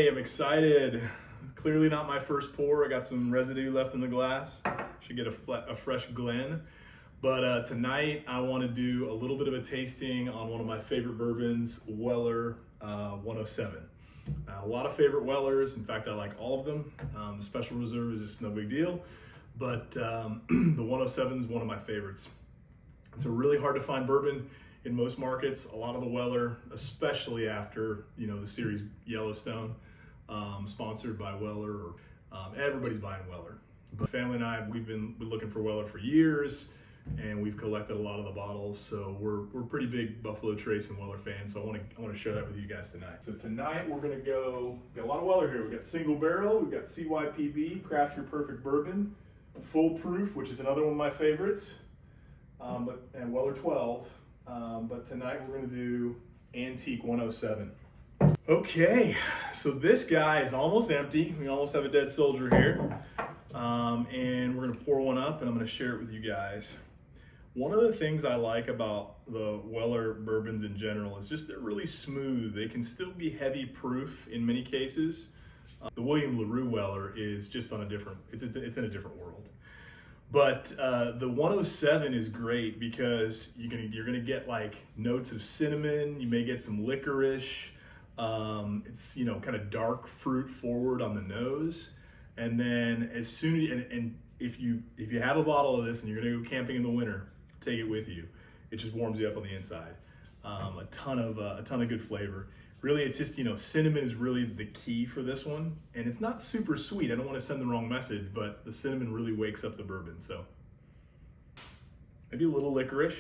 Okay, I'm excited. Clearly not my first pour. I got some residue left in the glass. Should get a fresh Glen. But tonight I want to do a little bit of a tasting on one of my favorite bourbons, Weller 107. A lot of favorite Wellers. In fact, I like all of them. The Special Reserve is just no big deal. But the 107 is one of my favorites. It's a really hard to find bourbon in most markets. A lot of the Weller, especially after the series Yellowstone, sponsored by Weller, or everybody's buying Weller. But family and I, we've been looking for Weller for years, and we've collected a lot of the bottles. So we're pretty big Buffalo Trace and Weller fans. So I want to share that with you guys tonight. So tonight we're gonna got a lot of Weller here. We've got single barrel, we've got CYPB, Craft Your Perfect Bourbon, Full Proof, which is another one of my favorites, and Weller 12. But tonight we're gonna do Antique 107. Okay, so this guy is almost empty. We almost have a dead soldier here. And we're gonna pour one up and I'm gonna share it with you guys. One of the things I like about the Weller bourbons in general is just they're really smooth. They can still be heavy proof in many cases. The William LaRue Weller is just on a different, it's in a different world. But the 107 is great because you're gonna get like notes of cinnamon. You may get some licorice. It's kind of dark fruit forward on the nose, and then as soon and if you have a bottle of this and you're gonna go camping in the winter, take it with you. It just warms you up on the inside. A ton of good flavor. Really, it's just cinnamon is really the key for this one, and it's not super sweet. I don't want to send the wrong message, but the cinnamon really wakes up the bourbon. So maybe a little licorice.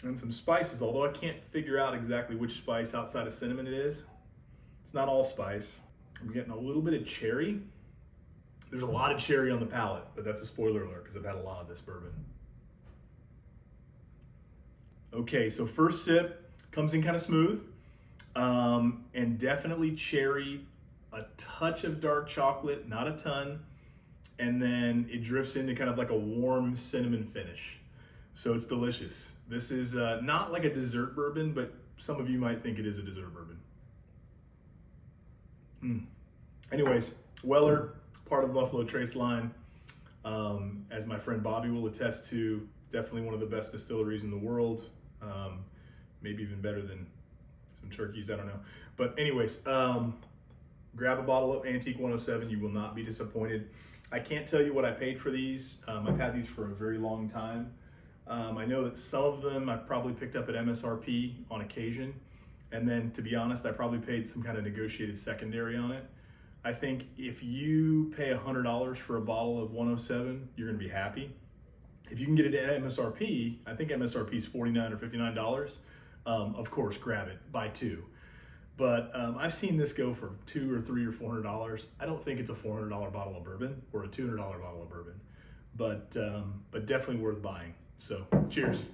And some spices, although I can't figure out exactly which spice outside of cinnamon it is. It's not all spice. I'm getting a little bit of cherry. There's a lot of cherry on the palate, but that's a spoiler alert because I've had a lot of this bourbon. Okay, so first sip comes in kind of smooth, and definitely cherry, a touch of dark chocolate, not a ton, and then it drifts into kind of like a warm cinnamon finish. So it's delicious. This is not like a dessert bourbon, but some of you might think it is a dessert bourbon. Anyways, Weller, part of the Buffalo Trace line. As my friend Bobby will attest to, definitely one of the best distilleries in the world. Maybe even better than some turkeys, I don't know. But anyways, grab a bottle of Antique 107, you will not be disappointed. I can't tell you what I paid for these. I've had these for a very long time. I know that some of them I've probably picked up at MSRP on occasion. And then, to be honest, I probably paid some kind of negotiated secondary on it. I think if you pay $100 for a bottle of 107, you're gonna be happy. If you can get it at MSRP, I think MSRP is $49 or $59. Of course, grab it, buy two. But I've seen this go for $200 or $300 or $400. I don't think it's a $400 bottle of bourbon or a $200 bottle of bourbon, but definitely worth buying. So, cheers.